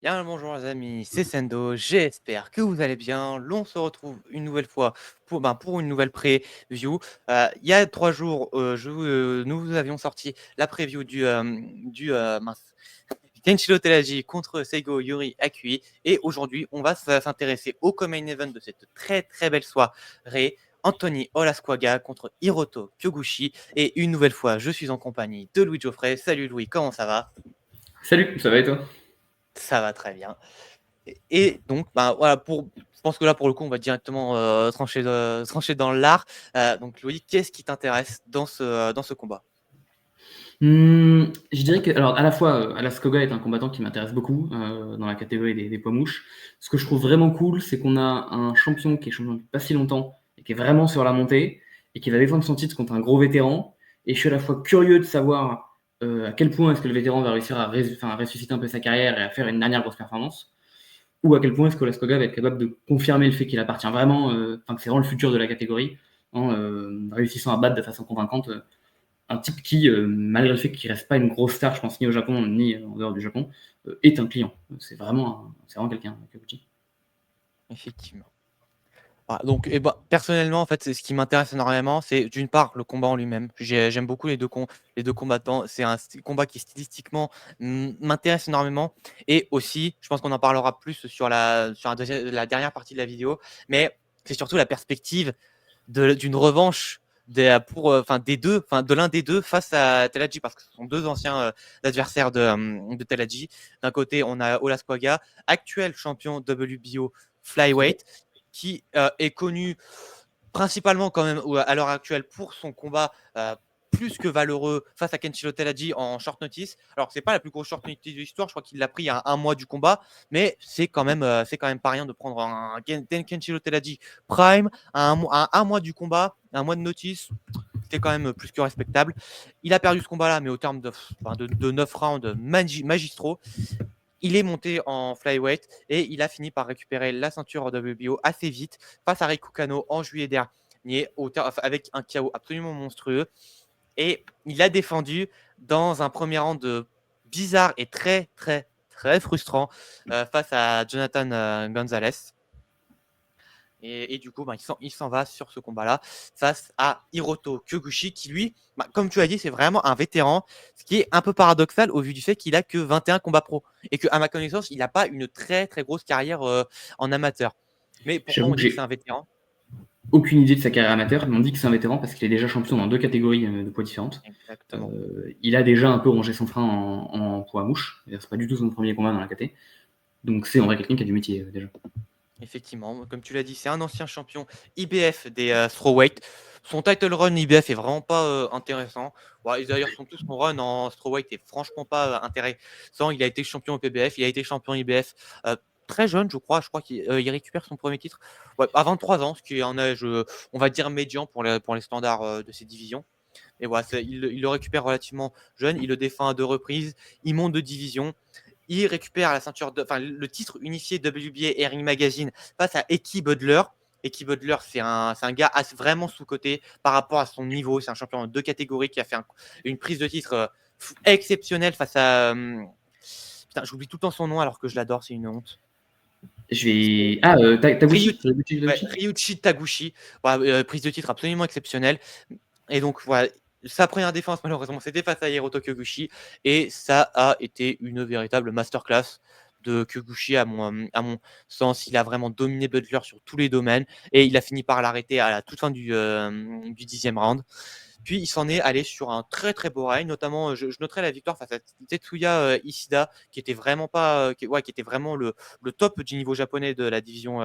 Bien, bonjour les amis, c'est Sendo, j'espère que vous allez bien. L'on se retrouve une nouvelle fois pour une nouvelle preview. Il y a 3 jours, nous vous avions sorti la preview du Kenshiro Teraji contre Seigo Yuri Akui. Et aujourd'hui, on va s'intéresser au main event de cette très très belle soirée. Anthony Olasquaga contre Hiroto Kyoguchi. Et une nouvelle fois, je suis en compagnie de Louis Geoffrey. Salut Louis, comment ça va? Salut, ça va et toi? Ça va très bien. Et donc, bah, voilà, je pense que là, pour le coup, on va directement trancher dans l'art. Donc, Louis, qu'est-ce qui t'intéresse dans ce combat? Je dirais que, alors, à la fois, Alaskoga est un combattant qui m'intéresse beaucoup dans la catégorie des poids mouches. Ce que je trouve vraiment cool, c'est qu'on a un champion qui est champion depuis pas si longtemps et qui est vraiment sur la montée et qui va défendre son titre contre un gros vétéran. Et je suis à la fois curieux de savoir à quel point est-ce que le vétéran va réussir à ressusciter un peu sa carrière et à faire une dernière grosse performance, ou à quel point est-ce que Alaskoga va être capable de confirmer le fait qu'il appartient vraiment, que c'est vraiment le futur de la catégorie, en réussissant à battre de façon convaincante un type qui, malgré le fait qu'il reste pas une grosse star, je pense, ni au Japon, ni en dehors du Japon, est un client. C'est vraiment quelqu'un, Kabuki. Effectivement. Voilà, donc, personnellement, en fait, c'est ce qui m'intéresse énormément, c'est d'une part le combat en lui-même. J'aime beaucoup les deux combattants. C'est un combat qui stylistiquement m'intéresse énormément. Et aussi, je pense qu'on en parlera plus la dernière partie de la vidéo, mais c'est surtout la perspective d'une revanche de l'un des deux face à Telaji, parce que ce sont deux anciens adversaires de Telaji. D'un côté, on a Olasquaga, actuel champion WBO flyweight, qui est connu principalement quand même à l'heure actuelle pour son combat plus que valeureux face à Kenshiro Teraji en short notice. Alors c'est pas la plus grosse short notice de l'histoire, je crois qu'il l'a pris à un mois du combat, mais c'est quand même pas rien de prendre un Kenshiro Teraji prime à un mois du combat, un mois de notice. C'était quand même plus que respectable. Il a perdu ce combat-là, mais au terme de 9 rounds magistraux. Il est monté en flyweight et il a fini par récupérer la ceinture WBO assez vite face à Riku Kano en juillet dernier avec un KO absolument monstrueux. Et il a défendu dans un premier round bizarre et très, très, très frustrant face à Jonathan Gonzalez. Et du coup, il s'en va sur ce combat-là face à Hiroto Kyoguchi, qui lui, comme tu as dit, c'est vraiment un vétéran, ce qui est un peu paradoxal au vu du fait qu'il a que 21 combats pro et qu'à ma connaissance, il n'a pas une très très grosse carrière en amateur. Mais pourquoi J'avoue on que dit que c'est un j'ai vétéran? aucune idée de sa carrière amateur, mais on dit que c'est un vétéran parce qu'il est déjà champion dans deux catégories de poids différentes. Exactement. Il a déjà un peu rongé son frein en poids mouche, c'est pas du tout son premier combat dans la KT, donc c'est en vrai quelqu'un qui a du métier déjà. Effectivement, comme tu l'as dit, c'est un ancien champion IBF des strawweight. Son title run IBF est vraiment pas intéressant. Ouais, d'ailleurs, son run en strawweight est franchement pas intéressant. Il a été champion au PBF, il a été champion IBF très jeune, je crois. Je crois qu'il récupère son premier titre à 23 ans, ce qui est un âge, on va dire, médian pour les standards de ces divisions. Et voilà, il le récupère relativement jeune, il le défend à 2 reprises, il monte de division. Il récupère le titre unifié WBA Airing Magazine face à Eki Butler. Eki Butler, c'est un gars vraiment sous-coté par rapport à son niveau. C'est un champion en 2 catégories qui a fait une prise de titre exceptionnelle face à. Putain, j'oublie tout le temps son nom alors que je l'adore, c'est une honte. Je vais. Ah, Taguchi. Ryuichi Taguchi. Voilà, prise de titre absolument exceptionnelle. Et donc, voilà, sa première défense, malheureusement, c'était face à Hiroto Kyoguchi. Et ça a été une véritable masterclass de Kyoguchi, à mon sens. Il a vraiment dominé Butler sur tous les domaines. Et il a fini par l'arrêter à la toute fin du 10e round. Puis il s'en est allé sur un très très beau rail, notamment je noterai la victoire face à Tetsuya Ishida, qui était vraiment pas, qui était vraiment le top du niveau japonais de la division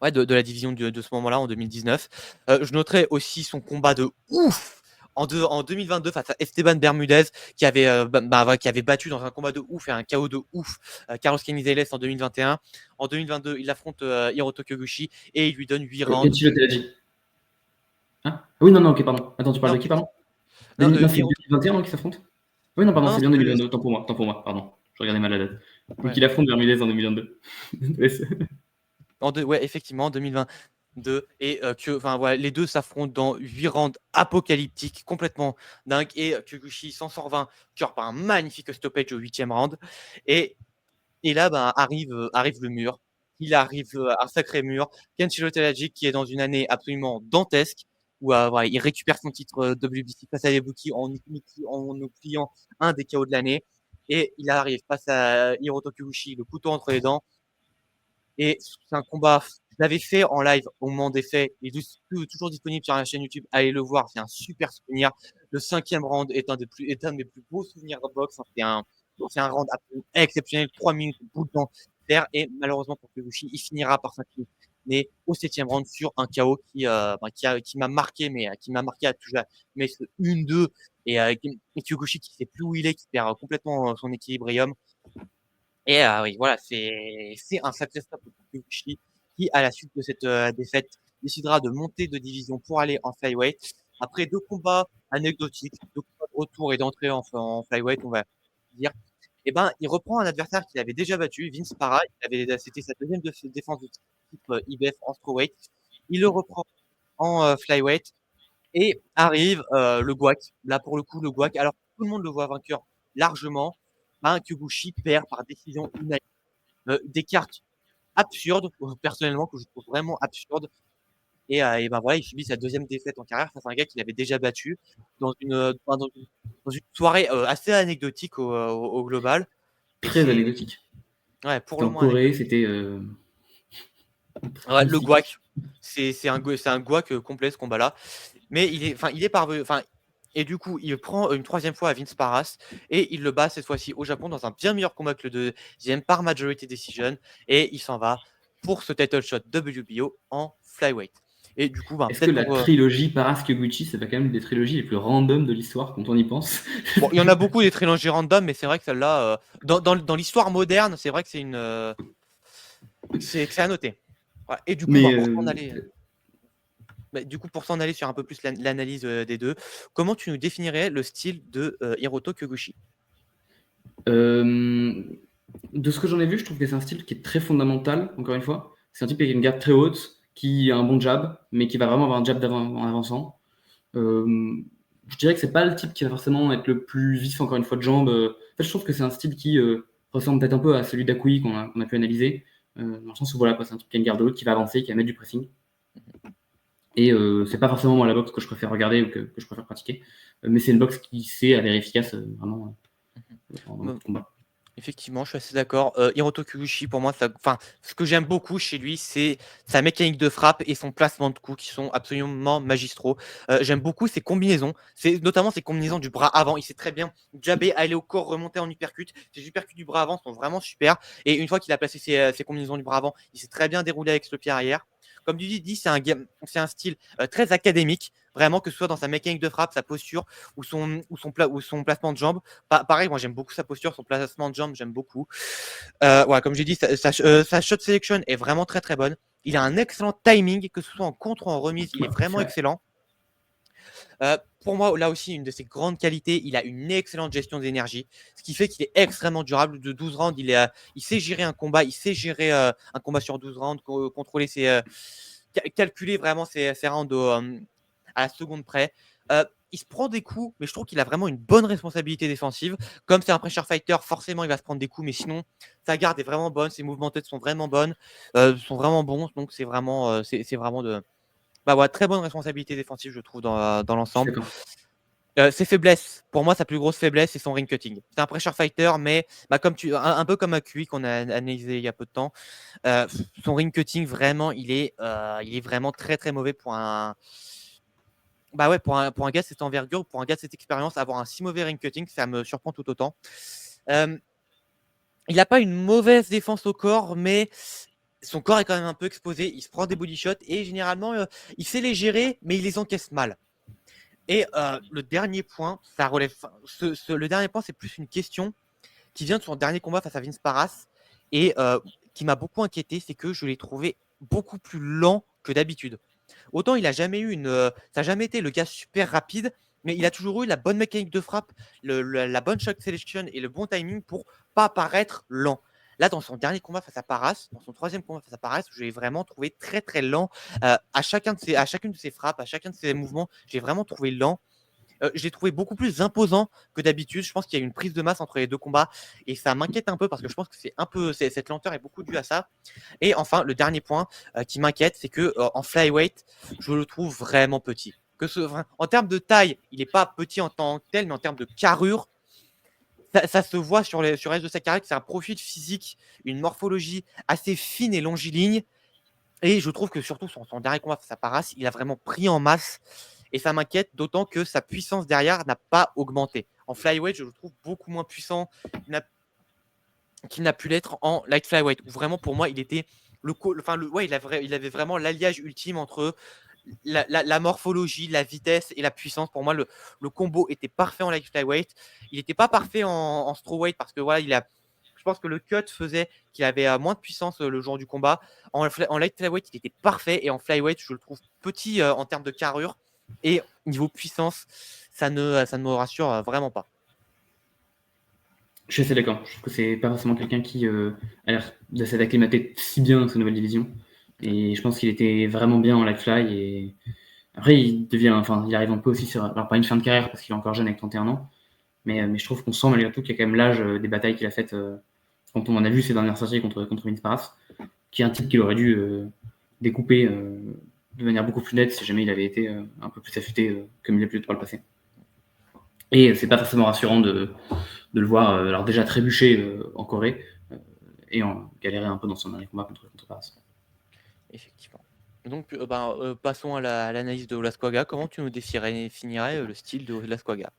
de la division de ce moment-là en 2019. Je noterai aussi son combat de ouf en 2022 face à Esteban Bermudez qui avait battu dans un combat de ouf et un KO de ouf Carlos Canizales en 2021. En 2022, il affronte Hiroto Kyoguchi et il lui donne 8 rounds. Kenshiro Teraji. Hein? Ah oui, non, ok, pardon. Attends, tu parles Non, de qui, pardon? non Non, c'est Hiroto. 2021 non, qui s'affrontent? Oui, non, pardon, Non, c'est non, bien 2022. Tant pour moi, pardon. Je regardais mal la date. Donc ouais. il affronte Bermudez en 2022. Ouais, effectivement, en 2022. Et voilà, les deux s'affrontent dans 8 rounds apocalyptiques, complètement dingues. Et Kyoguchi s'en sort vainqueur par un magnifique stoppage au 8e round. Et Et là, ben, arrive le mur. Il arrive, un sacré mur. Kenshiro Teraji qui est dans une année absolument dantesque où, voilà, il récupère son titre, WBC face à Ibuki en oubliant un des KO de l'année et il arrive face à Hiroto Kyoguchi, le couteau entre les dents et c'est un combat je l'avais fait en live au moment des faits. Il est toujours disponible sur la chaîne YouTube. Allez le voir, c'est un super souvenir. Le 5e round est un des plus beaux souvenirs de boxe. C'est un round absolument exceptionnel. 3 minutes bout de temps terre et malheureusement pour Kyoguchi, il finira par s'incliner mais au 7e round sur un KO qui m'a marqué, mais qui m'a marqué à tout jamais. Mais ce 1-2 et Kyoguchi qui sait plus où il est, qui perd complètement son équilibrium. Et oui, voilà, c'est un sacré stop pour Kyoguchi qui, à la suite de cette défaite, décidera de monter de division pour aller en flyweight. Après 2 combats anecdotiques, 2 combats de retour et d'entrée en flyweight, on va dire. Et ben, il reprend un adversaire qu'il avait déjà battu, Vince Para. C'était sa deuxième défense de titre IBF en strawweight. Il le reprend en flyweight et arrive le Guac. Là, pour le coup, le Guac, alors tout le monde le voit vainqueur largement, ben, Kyoguchi perd par décision unanime. Des cartes absurdes, personnellement, que je trouve vraiment absurdes. Et ben voilà, il subit sa deuxième défaite en carrière face à un gars qu'il avait déjà battu dans une soirée assez anecdotique au global. Et Très c'est anecdotique. ouais, pour C'était le en moins Corée, anecdotique. c'était Ouais, le mystique. Guac, c'est un Guac complet ce combat-là. Mais il est parvenu. Enfin, et du coup, il prend une 3e fois à Vince Paras et il le bat cette fois-ci au Japon dans un bien meilleur combat que le deuxième par majority decision. Et il s'en va pour ce title shot WBO en flyweight. Et du coup, ben, Est-ce que peut-être la pour. trilogie Paras Kyoguchi, c'est pas quand même une des trilogies les plus random de l'histoire quand on y pense? Bon, il y en a beaucoup des trilogies random, mais c'est vrai que celle-là, dans l'histoire moderne, c'est vrai que c'est à noter. Voilà. Et du coup, Mais ben, pour s'en aller sur un peu plus l'analyse des deux, comment tu nous définirais le style de Hiroto Kyoguchi? De ce que j'en ai vu, je trouve que c'est un style qui est très fondamental, encore une fois. C'est un type qui a une garde très haute, qui a un bon jab, mais qui va vraiment avoir un jab en avançant. Je dirais que c'est pas le type qui va forcément être le plus vif, encore une fois, de jambes. En fait, je trouve que c'est un style qui ressemble peut-être un peu à celui d'Akui qu'on a pu analyser, dans le sens où voilà, c'est un type qui a une garde haute, qui va avancer, qui va mettre du pressing. Et c'est pas forcément moi la boxe que je préfère regarder ou que je préfère pratiquer, mais c'est une boxe qui sait aller efficace vraiment dans beaucoup de combats. Effectivement, je suis assez d'accord. Hiroto Kyoguchi, pour moi, ce que j'aime beaucoup chez lui, c'est sa mécanique de frappe et son placement de coups qui sont absolument magistraux. J'aime beaucoup ses combinaisons, notamment ses combinaisons du bras avant. Il sait très bien jabber, aller au corps, remonter en uppercut. Ses uppercuts du bras avant sont vraiment super. Et une fois qu'il a placé ses combinaisons du bras avant, il sait très bien dérouler avec le pied arrière. Comme tu dis, c'est un style très académique, vraiment, que ce soit dans sa mécanique de frappe, sa posture ou son placement de jambes. Pareil, moi j'aime beaucoup sa posture, son placement de jambes, j'aime beaucoup. Ouais, comme j'ai dit, sa shot selection est vraiment très très bonne. Il a un excellent timing, que ce soit en contre ou en remise, il est Ouais, c'est vraiment vrai. excellent. Pour moi, là aussi, une de ses grandes qualités, il a une excellente gestion d'énergie, ce qui fait qu'il est extrêmement durable. De 12 rounds, il sait gérer un combat, il sait gérer un combat sur 12 rounds, contrôler calculer vraiment ses rounds à la seconde près. Il se prend des coups, mais je trouve qu'il a vraiment une bonne responsabilité défensive. Comme c'est un pressure fighter, forcément, il va se prendre des coups, mais sinon, sa garde est vraiment bonne, ses mouvements de tête sont vraiment bonnes, sont vraiment bons. Donc, c'est vraiment de. Bah ouais, très bonne responsabilité défensive, je trouve, dans Je suis l'ensemble. d'accord. Ses faiblesses, pour moi, sa plus grosse faiblesse, c'est son ring cutting. C'est un pressure fighter, mais bah, un peu comme Akui qu'on a analysé il y a peu de temps. Euh, Son ring cutting, vraiment, il est vraiment très très mauvais pour un. Bah ouais, pour un gars de cette envergure, pour un gars de cette expérience, avoir un si mauvais ring cutting, ça me surprend tout autant. Euh, il n'a pas une mauvaise défense au corps, mais son corps est quand même un peu exposé. Il se prend des body shots et généralement, il sait les gérer, mais il les encaisse mal. Et le dernier point, ça relève. Le dernier point, c'est plus une question qui vient de son dernier combat face à Vince Paras et qui m'a beaucoup inquiété, c'est que je l'ai trouvé beaucoup plus lent que d'habitude. Autant il a jamais eu ça n'a jamais été le gars super rapide, mais il a toujours eu la bonne mécanique de frappe, la bonne shot selection et le bon timing pour pas paraître lent. Là, dans son dernier combat face à Paras, dans son 3e combat face à Paras, je l'ai vraiment trouvé très très lent à chacune de ses frappes, à chacun de ses mouvements. J'ai vraiment trouvé lent. je l'ai trouvé beaucoup plus imposant que d'habitude. Je pense qu'il y a une prise de masse entre les 2 combats et ça m'inquiète un peu parce que je pense que cette lenteur est beaucoup due à ça. Et enfin, le dernier point qui m'inquiète, c'est que en flyweight, je le trouve vraiment petit. En termes de taille, il n'est pas petit en tant que tel, mais en termes de carrure, ça se voit sur le reste de sa carrière que c'est un profil physique, une morphologie assez fine et longiligne. Et je trouve que surtout son dernier combat face à Paras, il a vraiment pris en masse. Et ça m'inquiète, d'autant que sa puissance derrière n'a pas augmenté. En flyweight, je le trouve beaucoup moins puissant qu'il n'a pu l'être en light flyweight. Où vraiment, pour moi, il était il avait vraiment l'alliage ultime entre la morphologie, la vitesse et la puissance. Pour moi, le combo était parfait en light flyweight. Il n'était pas parfait en strawweight parce que voilà, je pense que le cut faisait qu'il avait moins de puissance le jour du combat. En light flyweight, il était parfait et en flyweight, je le trouve petit en termes de carrure et niveau puissance, ça ne me rassure vraiment pas. Je suis assez d'accord. Je trouve que c'est pas forcément quelqu'un qui a l'air de s'être acclimaté si bien à sa nouvelle division. Et je pense qu'il était vraiment bien en light fly. Et après, il arrive un peu aussi sur, alors pas une fin de carrière parce qu'il est encore jeune avec 31 ans. Mais je trouve qu'on sent malgré tout qu'il y a quand même l'âge des batailles qu'il a faites quand on en a vu ses dernières sorties contre Vince Paras, qui est un type qu'il aurait dû découper de manière beaucoup plus nette si jamais il avait été un peu plus affûté comme il a pu être par le passé. Et c'est pas forcément rassurant de le voir alors déjà trébucher en Corée et galérer un peu dans son dernier combat contre Paras. Effectivement. Donc, passons à l'analyse de Olasquaga. Comment tu nous définirais le style de Olasquaga?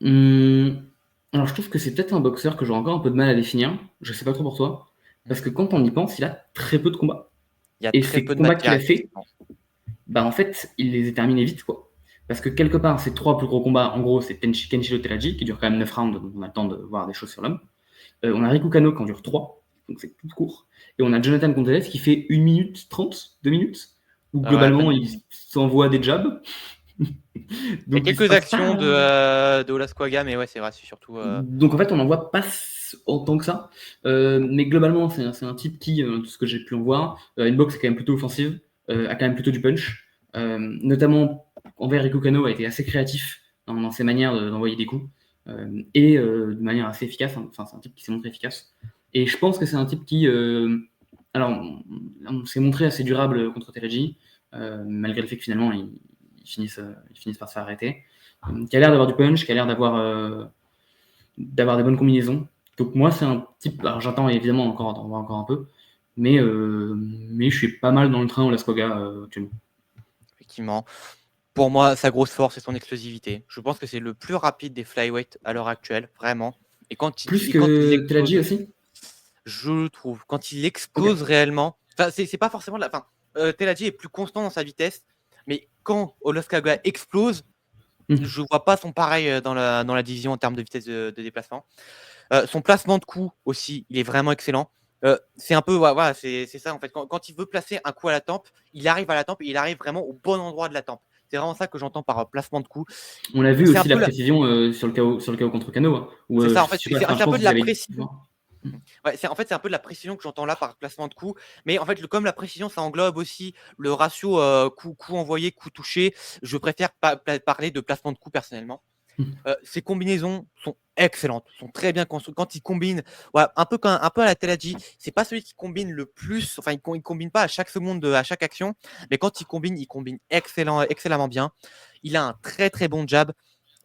Alors, je trouve que c'est peut-être un boxeur que j'aurais encore un peu de mal à définir. Je sais pas trop pour toi. Parce que quand on y pense, il a très peu de combats. Il y a Et très ces peu de combats qu'il matière. a fait, en fait, il les a terminés vite, quoi. Parce que quelque part, ces 3 plus gros combats, en gros, c'est Kenshiro Teraji, qui dure quand même 9 rounds, donc on a le temps de voir des choses sur l'homme. On a Riku Kano qui en dure 3, donc c'est tout court. Et on a Jonathan Gonzalez qui fait 1 minute 30, 2 minutes, où globalement, il s'envoie des jabs. Il y a quelques actions de Olasquaga, mais ouais, c'est vrai, c'est surtout. Donc en fait, on n'en voit pas autant que ça. Mais globalement, c'est un type qui, tout ce que j'ai pu en voir, une boxe est quand même plutôt offensive, a quand même plutôt du punch. Notamment, envers Riku Kano a été assez créatif dans ses manières d'envoyer des coups. Et de manière assez efficace. Enfin, c'est un type qui s'est montré efficace. Et je pense que c'est un type qui. Alors, on s'est montré assez durable contre Teraji, malgré le fait que finalement, ils finissent par se faire arrêter. Qui a l'air d'avoir du punch, qui a l'air d'avoir des bonnes combinaisons. Donc moi, c'est un type. Alors j'attends évidemment d'en voir encore un peu, mais je suis pas mal dans le train Olasquaga actuellement. Effectivement. Pour moi, sa grosse force, c'est son explosivité. Je pense que c'est le plus rapide des flyweight à l'heure actuelle, vraiment. Et quand que Teraji aussi. Je le trouve. Quand il explose réellement, enfin, c'est pas forcément de la. Enfin, Telaji est plus constant dans sa vitesse, mais quand Olasquaga explose, je vois pas son pareil dans la division en termes de vitesse de déplacement. Son placement de coup aussi, il est vraiment excellent. C'est un peu, voilà, c'est ça en fait. Quand il veut placer un coup à la tempe, il arrive à la tempe et il arrive vraiment au bon endroit de la tempe. C'est vraiment ça que j'entends par placement de coup. On a vu aussi la précision sur le KO contre Kano. Hein, c'est ça, en fait, c'est un peu de la précision. Ouais, c'est un peu de la précision que j'entends là par placement de coup. Mais en fait, comme la précision, ça englobe aussi le ratio coup envoyé, coup touché. Je préfère parler de placement de coup personnellement. Ces combinaisons sont excellentes, sont très bien construites. Quand il combine, un peu à la Telaji, c'est pas celui qui combine le plus. Enfin, il combine pas à chaque seconde, à chaque action, mais quand il combine excellemment bien. Il a un très très bon jab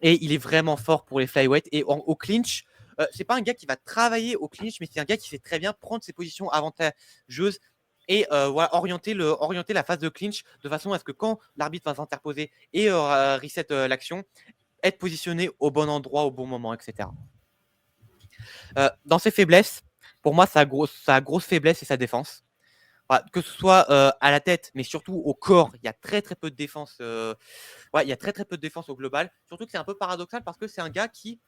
et il est vraiment fort pour les flyweight. Et au clinch, c'est pas un gars qui va travailler au clinch, mais c'est un gars qui sait très bien prendre ses positions avantageuses et orienter la phase de clinch de façon à ce que quand l'arbitre va s'interposer et reset l'action, être positionné au bon endroit, au bon moment, etc. Dans ses faiblesses, pour moi, sa grosse faiblesse, c'est sa défense. Que ce soit à la tête, mais surtout au corps, il y a très très peu de défense. Il y a très très peu de défense au global. Surtout que c'est un peu paradoxal parce que c'est un gars qui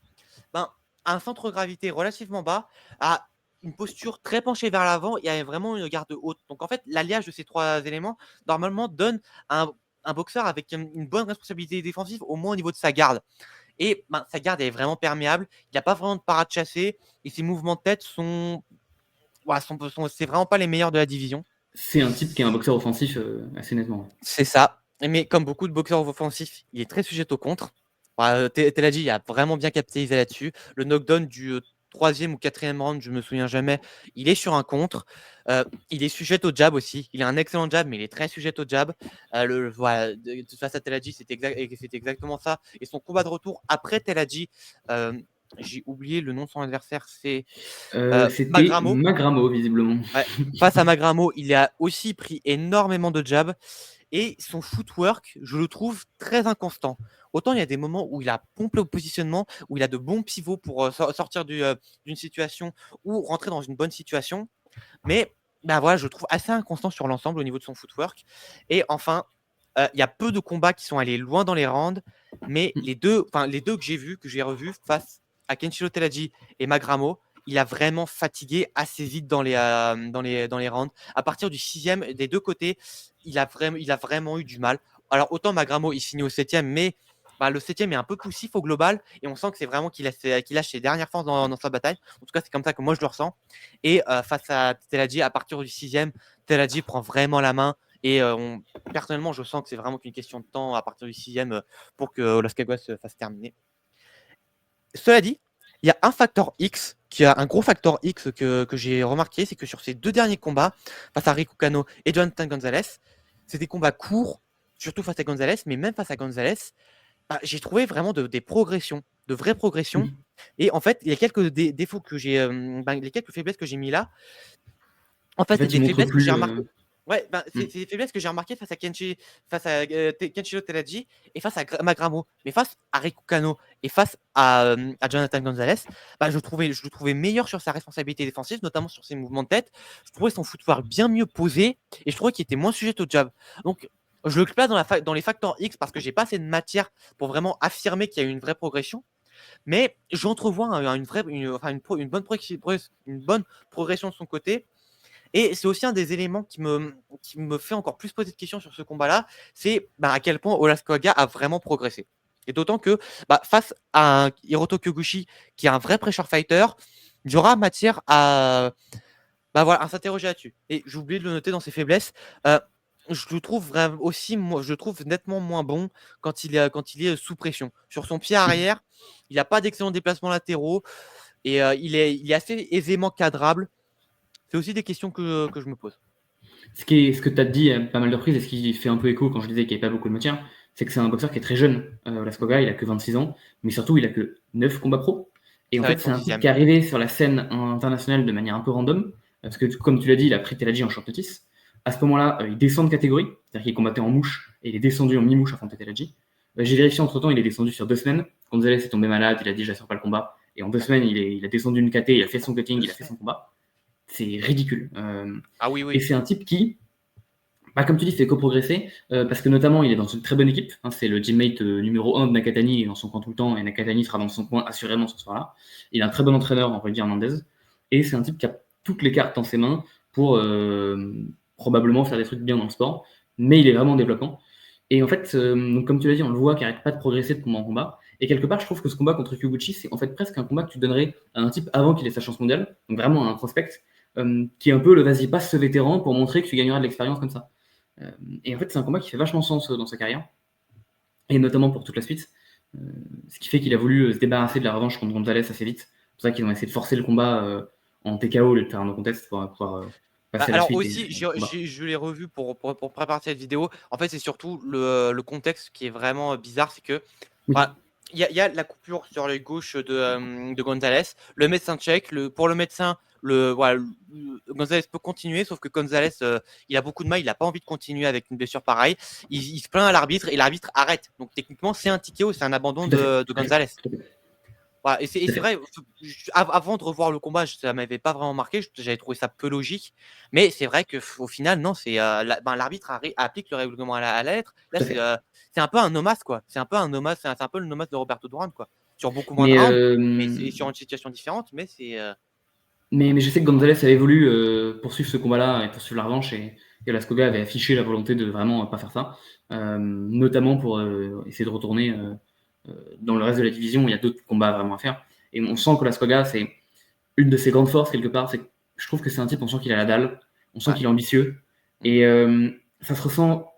a un centre de gravité relativement bas, a une posture très penchée vers l'avant et a vraiment une garde haute. Donc en fait, l'alliage de ces 3 éléments, normalement, donne un boxeur avec une bonne responsabilité défensive, au moins au niveau de sa garde. Et sa garde est vraiment perméable. Il n'a pas vraiment de parade chassée et ses mouvements de tête c'est vraiment pas les meilleurs de la division. C'est un type qui est un boxeur offensif assez nettement. C'est ça. Mais comme beaucoup de boxeurs offensifs, il est très sujet au contre. Teladji a vraiment bien capitalisé là-dessus. Le knockdown du 3e ou 4e round, je me souviens jamais, il est sur un contre. Il est sujet au jab aussi. Il a un excellent jab, mais il est très sujet au jab. Voilà, face à Teladji, c'était exactement ça. Et son combat de retour après Teladji, j'ai oublié le nom de son adversaire, c'est C'était Magramo. Magramo, visiblement. Ouais, face à Magramo, il a aussi pris énormément de jabs. Et son footwork, je le trouve très inconstant. Autant il y a des moments où il a pompé au positionnement, où il a de bons pivots pour sortir d'une situation ou rentrer dans une bonne situation. Mais bah voilà, je le trouve assez inconstant sur l'ensemble au niveau de son footwork. Et enfin, il y a peu de combats qui sont allés loin dans les rounds, mais les deux que j'ai vus, que j'ai revus face à Kenshiro Teladji et Magramo, il a vraiment fatigué assez vite dans les rounds. À partir du 6e, des deux côtés, il a vraiment eu du mal. Alors, autant Magramo, il finit au 7e, mais le 7e est un peu poussif au global, et on sent que c'est vraiment qu'il lâche ses dernières forces dans sa bataille. En tout cas, c'est comme ça que moi je le ressens. Et face à Teladji, à partir du 6e, Teladji prend vraiment la main. Et personnellement, je sens que c'est vraiment qu'une question de temps à partir du 6e pour que Las Caguas se fasse terminer. Cela dit, il y a un facteur X, qui a un gros facteur X que j'ai remarqué, c'est que sur ces deux derniers combats, face à Riku Kano et Jonathan Gonzalez, c'est des combats courts, surtout face à Gonzalez, mais même face à Gonzalez, j'ai trouvé vraiment des progressions, de vraies progressions. Et en fait, il y a quelques défauts que j'ai, les quelques faiblesses que j'ai mis là. En fait, c'est des faiblesses que j'ai remarquées. Ouais, c'est des faiblesses que j'ai remarquées face à Kenshiro Teladji et face à Magramo. Mais face à Riku Kano et face à Jonathan Gonzalez, je le trouvais meilleur sur sa responsabilité défensive, notamment sur ses mouvements de tête. Je trouvais son footwork bien mieux posé et je trouvais qu'il était moins sujet au jab. Donc, je le place dans les facteurs X parce que j'ai pas assez de matière pour vraiment affirmer qu'il y a eu une vraie progression. Mais j'entrevois une bonne progression de son côté. Et c'est aussi un des éléments qui me fait encore plus poser de questions sur ce combat-là, c'est à quel point Olas Koga a vraiment progressé. Et d'autant que face à un Hiroto Kyoguchi qui est un vrai pressure fighter, il y aura matière à s'interroger là-dessus. Et j'ai oublié de le noter dans ses faiblesses. Je le trouve aussi, moi, je le trouve nettement moins bon quand il est sous pression. Sur son pied arrière, il n'a pas d'excellents déplacements latéraux et il est assez aisément cadrable. C'est aussi des questions que je me pose. Ce que tu as dit à pas mal de reprises, et ce qui fait un peu écho quand je disais qu'il n'y avait pas beaucoup de matière, c'est que c'est un boxeur qui est très jeune. Olas Koga, il a que 26 ans, mais surtout, il a que 9 combats pro. Et en fait, c'est un type qui est arrivé sur la scène internationale de manière un peu random, parce que, comme tu l'as dit, il a pris Teladji en short notice. À ce moment-là, il descend de catégorie, c'est-à-dire qu'il combattait en mouche, et il est descendu en mi-mouche affronter Teladji. J'ai vérifié entre-temps, il est descendu sur 2 semaines. Gonzalez est tombé malade, il a dit j'assure pas le combat. Et en 2 semaines, il a descendu une KT, il a fait son cutting, il a fait son combat. C'est ridicule. Oui. Et c'est un type qui, comme tu dis, fait co-progresser, parce que notamment, il est dans une très bonne équipe. C'est le teammate numéro 1 de Nakatani, il est dans son coin tout le temps, et Nakatani sera dans son coin assurément ce soir-là. Il a un très bon entraîneur, Rudy Hernandez, et c'est un type qui a toutes les cartes dans ses mains pour probablement faire des trucs bien dans le sport, mais il est vraiment développant. Et en fait, donc, comme tu l'as dit, on le voit qui n'arrête pas de progresser de combat en combat. Et quelque part, je trouve que ce combat contre Kyoguchi, c'est en fait presque un combat que tu donnerais à un type avant qu'il ait sa chance mondiale, donc vraiment à un prospect, qui est un peu le vas-y passe ce vétéran pour montrer que tu gagneras de l'expérience comme ça. Et en fait, c'est un combat qui fait vachement sens dans sa carrière, et notamment pour toute la suite. Ce qui fait qu'il a voulu se débarrasser de la revanche contre Gonzalez assez vite. C'est pour ça qu'ils ont essayé de forcer le combat en TKO, le faire un no contest pour pouvoir passer à la suite. Aussi, je l'ai revu pour préparer cette vidéo. En fait, c'est surtout le contexte qui est vraiment bizarre, c'est que il y a la coupure sur l'œil gauche de Gonzalez. Le médecin check. Pour le médecin, Gonzalez peut continuer, sauf que Gonzalez, il a beaucoup de mal, il n'a pas envie de continuer avec une blessure pareille. Il se plaint à l'arbitre et l'arbitre arrête. Donc techniquement, c'est un TKO, c'est un abandon de Gonzalez. Voilà, et c'est vrai, avant de revoir le combat, ça m'avait pas vraiment marqué, j'avais trouvé ça peu logique, mais c'est vrai qu'au final, non, c'est l'arbitre applique le règlement à la lettre. Là, c'est un peu un nomas, quoi. C'est un peu le nomas de Roberto Duran, quoi. Sur beaucoup moins de rounds, mais c'est sur une situation différente, mais c'est. Mais je sais que Gonzalez avait voulu poursuivre ce combat-là et poursuivre la revanche, et Olas Koga avait affiché la volonté de vraiment pas faire ça, notamment pour essayer de retourner dans le reste de la division. Il y a d'autres combats vraiment à faire, et on sent que Olas Koga, c'est une de ses grandes forces quelque part. C'est, je trouve que c'est un type, on sent qu'il a la dalle, on sent qu'il est ambitieux, et ça se ressent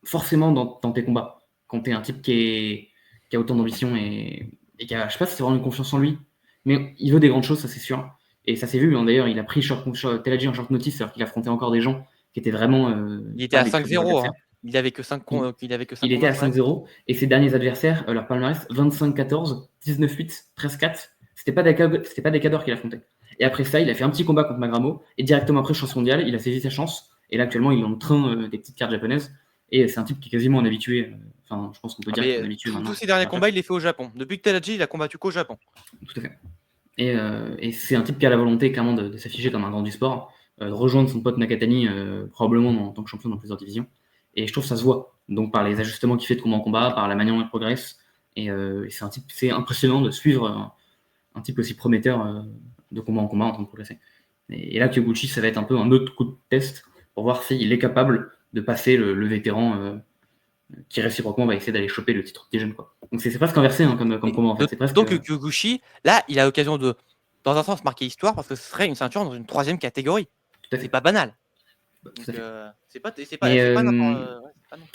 forcément dans tes combats. Quand t'es un type qui qui a autant d'ambition et qui a, je sais pas si c'est vraiment une confiance en lui, mais il veut des grandes choses, ça c'est sûr. Et ça s'est vu, hein, d'ailleurs, il a pris Teladji en short notice alors qu'il affrontait encore des gens qui étaient vraiment Il était pas à des très bons 5-0, adversaires. hein. Il avait que 5 Il, il avait que 5 il était combats, à c'est vrai. 5-0 et ses derniers adversaires, leur palmarès 25-14, 19-8, 13-4. C'était pas des cadors qu'il affrontait. Et après ça, il a fait un petit combat contre Magramo et directement après champion mondial, il a saisi sa chance. Et là, actuellement, il est en train des petites cartes japonaises. Et c'est un type qui est quasiment un habitué. Enfin, je pense qu'on peut dire qu'il est un habitué maintenant. Tous ses derniers combats, il les fait au Japon. Depuis que Teladji, il a combattu qu'au Japon. Tout à fait. Et c'est un type qui a la volonté clairement de s'afficher comme un grand du sport, de rejoindre son pote Nakatani probablement en tant que champion dans plusieurs divisions. Et je trouve que ça se voit, donc par les ajustements qu'il fait de combat en combat, par la manière dont il progresse. Et c'est un type, c'est impressionnant de suivre un type aussi prometteur de combat en combat en train de progresser. Et là, Kyoguchi, ça va être un peu un autre coup de test pour voir s'il est capable de passer le vétéran qui réciproquement va essayer d'aller choper le titre des jeunes, quoi. Donc c'est presque inversé hein, comme combat en fait. C'est presque... Donc Kyoguchi, là, il a l'occasion de, dans un sens, marquer histoire parce que ce serait une ceinture dans une 3e catégorie. C'est pas banal. C'est pas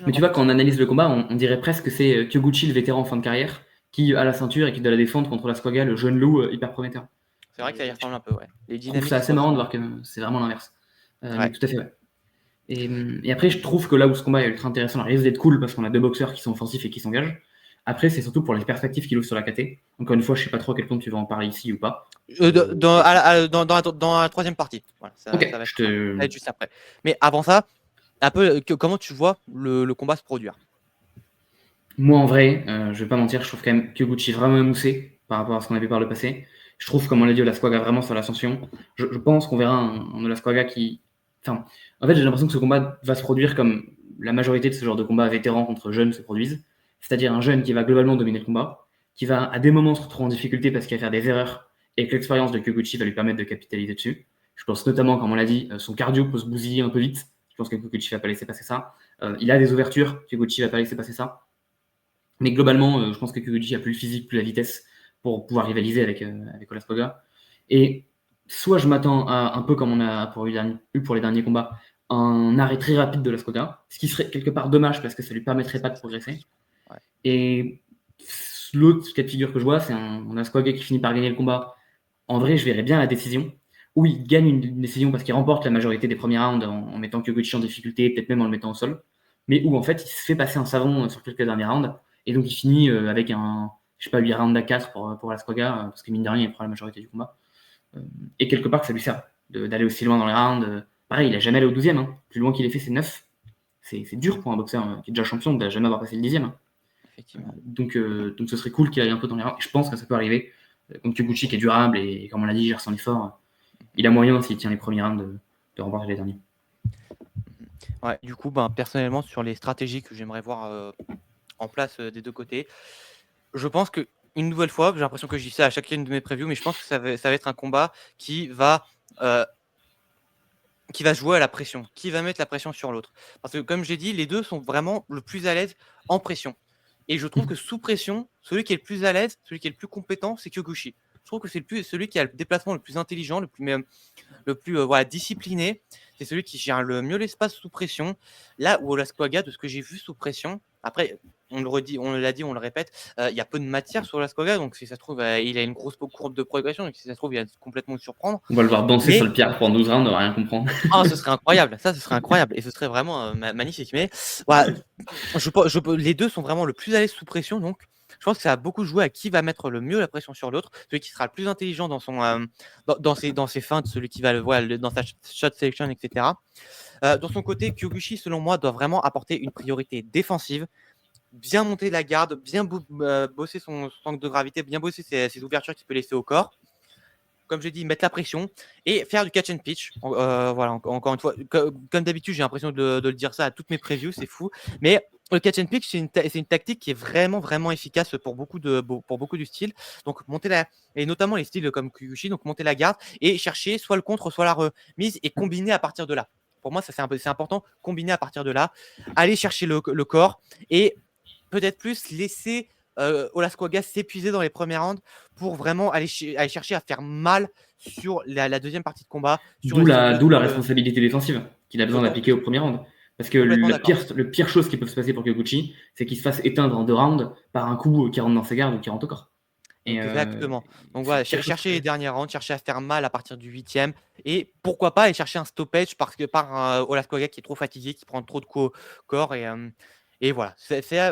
mais tu vois, quand on analyse le combat, on dirait presque que c'est Kyoguchi, le vétéran en fin de carrière, qui a la ceinture et qui doit la défendre contre Lascoga, le jeune loup hyper prometteur. C'est vrai que ça y ressemble un peu, ouais. Je trouve ça assez marrant de voir que c'est vraiment l'inverse. Mais tout à fait, ouais. Et après, je trouve que là où ce combat est ultra intéressant, il risque d'être cool parce qu'on a deux boxeurs qui sont offensifs et qui s'engagent. Après, c'est surtout pour les perspectives qu'il ouvre sur la KT. Encore une fois, je sais pas trop à quel point tu vas en parler ici ou pas. Dans la 3e partie. Voilà, ça va être juste après. Mais avant ça, un peu, comment tu vois le combat se produire? Moi, en vrai, je vais pas mentir, je trouve quand même Kyoguchi vraiment émoussé par rapport à ce qu'on a vu par le passé. Je trouve, comme on l'a dit, Olasquaga vraiment sur l'ascension. Je pense qu'on verra un Olasquaga qui... Enfin, en fait, j'ai l'impression que ce combat va se produire comme la majorité de ce genre de combat vétérans contre jeunes se produisent. C'est-à-dire un jeune qui va globalement dominer le combat, qui va à des moments se retrouver en difficulté parce qu'il va faire des erreurs et que l'expérience de Kyoguchi va lui permettre de capitaliser dessus. Je pense notamment, comme on l'a dit, son cardio peut se bousiller un peu vite. Je pense que Kyoguchi va pas laisser passer ça. Il a des ouvertures, Kyoguchi va pas laisser passer ça. Mais globalement, je pense que Kyoguchi a plus le physique, plus la vitesse pour pouvoir rivaliser avec Olascoga. Et soit je m'attends à un peu comme on a eu pour les derniers combats, un arrêt très rapide de Olascoga, ce qui serait quelque part dommage parce que ça lui permettrait pas de progresser. Ouais. Et l'autre cas de figure que je vois, c'est un Olascoga qui finit par gagner le combat. En vrai, je verrais bien la décision, où il gagne une décision parce qu'il remporte la majorité des premiers rounds en mettant Kyoguchi en difficulté, peut-être même en le mettant au sol, mais où en fait il se fait passer un savon sur quelques derniers rounds. Et donc, il finit avec un, je sais pas, 8 rounds à 4 pour Lascoga, parce que mine de rien, il prend la majorité du combat. Et quelque part, que ça lui sert d'aller aussi loin dans les rounds. Pareil, il n'a jamais allé au 12e. Hein. Plus loin qu'il ait fait, c'est 9. C'est dur pour un boxeur qui est déjà champion de jamais avoir passé le 10e. Effectivement. Donc, ce serait cool qu'il aille un peu dans les rounds. Et je pense que ça peut arriver. Comme Kyoguchi qui est durable et comme on l'a dit, il gère son effort. Il a moyen, s'il tient les premiers rounds, de remporter les derniers. Ouais, du coup, personnellement, sur les stratégies que j'aimerais voir en place des deux côtés, je pense que une nouvelle fois, j'ai l'impression que je dis ça à chacune de mes previews, mais je pense que ça va être un combat qui va jouer à la pression, qui va mettre la pression sur l'autre. Parce que comme j'ai dit, les deux sont vraiment le plus à l'aise en pression. Et je trouve que sous pression, celui qui est le plus à l'aise, celui qui est le plus compétent, c'est Kyoguchi. Je trouve que c'est celui qui a le déplacement le plus intelligent, le plus discipliné. C'est celui qui gère le mieux l'espace sous pression. Là où Olascoaga, de ce que j'ai vu sous pression, après, on le redit, on l'a dit, on le répète, il y a peu de matière sur Olascoaga, donc si ça se trouve, il a une grosse courbe de progression, donc si ça se trouve, il va complètement surprendre. On va le voir danser sur le pierre pour 12 rounds, on va rien comprendre. Ce serait incroyable, ce serait incroyable, et ce serait vraiment magnifique. Mais voilà, les deux sont vraiment le plus à l'aise sous pression, donc je pense que ça a beaucoup joué à qui va mettre le mieux la pression sur l'autre, celui qui sera le plus intelligent dans son dans ses feintes, celui qui va le voir dans sa shot selection, etc. Dans son côté, Kyoguchi, selon moi, doit vraiment apporter une priorité défensive, bien monter la garde, bien bosser son centre de gravité, bien bosser ses ouvertures qu'il peut laisser au corps. Comme je dis, mettre la pression et faire du catch and pitch. Voilà, encore une fois, comme d'habitude, j'ai l'impression de le dire ça à toutes mes previews, c'est fou. Mais le catch and pitch, c'est une tactique qui est vraiment, vraiment efficace pour beaucoup du style. Donc, et notamment les styles comme Kyoguchi, donc monter la garde et chercher soit le contre, soit la remise et combiner à partir de là. Pour moi, ça c'est important, combiner à partir de là, aller chercher le corps et peut-être plus laisser Olascoaga s'épuiser dans les premiers rounds pour vraiment aller chercher à faire mal sur la deuxième partie de combat. D'où la responsabilité défensive qu'il a besoin d'appliquer au premier round. Parce que Complètement d'accord. le pire chose qui peut se passer pour Kyoguchi, c'est qu'il se fasse éteindre en 2 rounds par un coup qui rentre dans ses gardes ou qui rentre au corps. Et Exactement. Donc c'est voilà, la pire chose qui chercher peut les derniers rounds, chercher à faire mal à partir du 8e et pourquoi pas aller chercher un stoppage parce que par Olascoaga qui est trop fatigué, qui prend trop de coups au corps et voilà.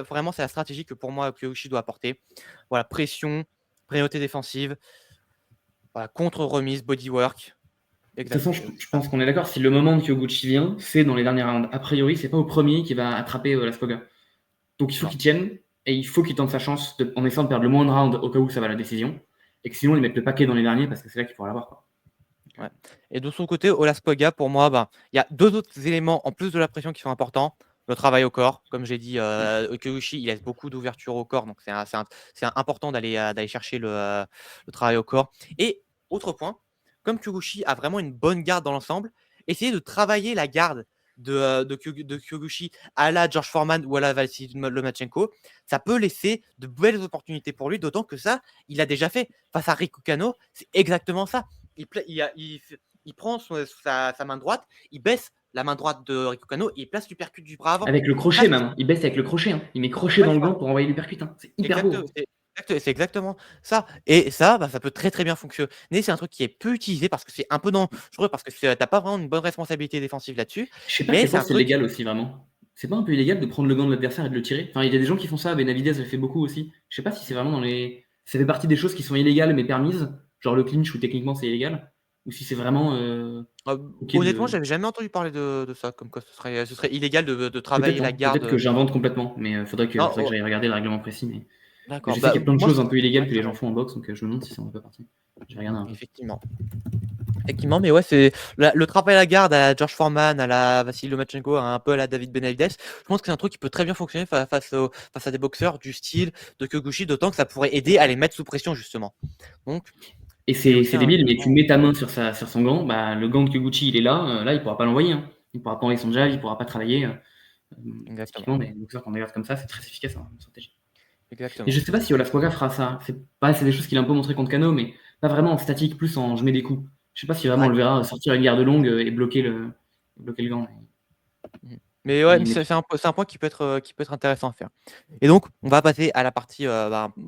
Vraiment c'est la stratégie que pour moi Kyoshi doit apporter. Voilà, pression, priorité défensive, voilà, contre-remise, bodywork. De toute façon, Exact. je pense qu'on est d'accord, si le moment de Kyoguchi vient, c'est dans les derniers rounds. A priori, c'est pas au premier qui va attraper la Spoga. Donc il faut Non. qu'il tienne, et il faut qu'il tente sa chance en essayant de perdre le moins de rounds au cas où ça va à la décision, et que sinon, il mette le paquet dans les derniers, parce que c'est là qu'il pourra l'avoir, quoi. Ouais. Et de son côté, Olascoaga, pour moi, il y a deux autres éléments en plus de la pression qui sont importants. Le travail au corps, comme j'ai dit, Kyoshi, il laisse beaucoup d'ouverture au corps, donc c'est important d'aller chercher le travail au corps. Et autre point, comme Kyoguchi a vraiment une bonne garde dans l'ensemble, essayer de travailler la garde de Kyoguchi à la George Foreman ou à la Vassily Lomachenko, ça peut laisser de belles opportunités pour lui, d'autant que ça, il a déjà fait face à Riku Kano, c'est exactement ça. Il prend sa main droite, il baisse la main droite de Riku Kano et il place l'uppercut du bras avant. Avec le crochet, même. Il baisse avec le crochet. Hein. Il met crochet Ouais, dans le ça. gant pour envoyer l'uppercut. Hein. C'est hyper beau. Hein. C'est exactement ça. Et ça, ça peut très très bien fonctionner. C'est un truc qui est peu utilisé parce que c'est un peu je trouve parce que t'as pas vraiment une bonne responsabilité défensive là-dessus. Je sais pas à Mais quel c'est point un c'est truc. légal aussi, vraiment. C'est pas un peu illégal de prendre le gant de l'adversaire et de le tirer? Enfin, il y a des gens qui font ça, Benavidez le fait beaucoup aussi. Je sais pas si c'est vraiment dans les. Ça fait partie des choses qui sont illégales mais permises, genre le clinch où techniquement c'est illégal, ou si c'est vraiment ok Honnêtement, de. j'avais jamais entendu parler de ça, comme quoi ce serait illégal de travailler Peut-être, la hein, peut-être que garde. j'invente complètement, mais Non, faudrait que j'aille regarder le règlement précis. Mais d'accord. je sais qu'il y a plein de Moi, choses un peu illégales ouais, que les ça gens va. font en boxe, donc je me demande si ça en fait pas partie. Je vais regarder un peu. Effectivement. Effectivement, mais ouais, c'est le travail à la garde à la George Foreman, à la Vassily Lomachenko, un peu à la David Benavidez. Je pense que c'est un truc qui peut très bien fonctionner face à des boxeurs du style de Kyoguchi, d'autant que ça pourrait aider à les mettre sous pression, justement. Donc, Et c'est aussi c'est un débile, mais tu élément. mets ta main sur son gant, bah, le gant de Kyoguchi il est là, là il pourra pas l'envoyer. Hein. Il pourra pas envoyer son jab, il pourra pas travailler. Exactement. Typiquement, des boxeurs qu'on regarde comme ça, c'est très efficace en stratégie. Et Exactement. je sais pas si Olascoaga fera ça. C'est des choses qu'il a un peu montré contre Kano, mais pas vraiment en statique, plus en je mets des coups. Je sais pas si vraiment on Ouais. le verra sortir une garde longue et bloquer le gant. Mhm. Mais ouais, Mais, mais- c'est un point qui peut être intéressant à faire. Et donc, on va passer à la partie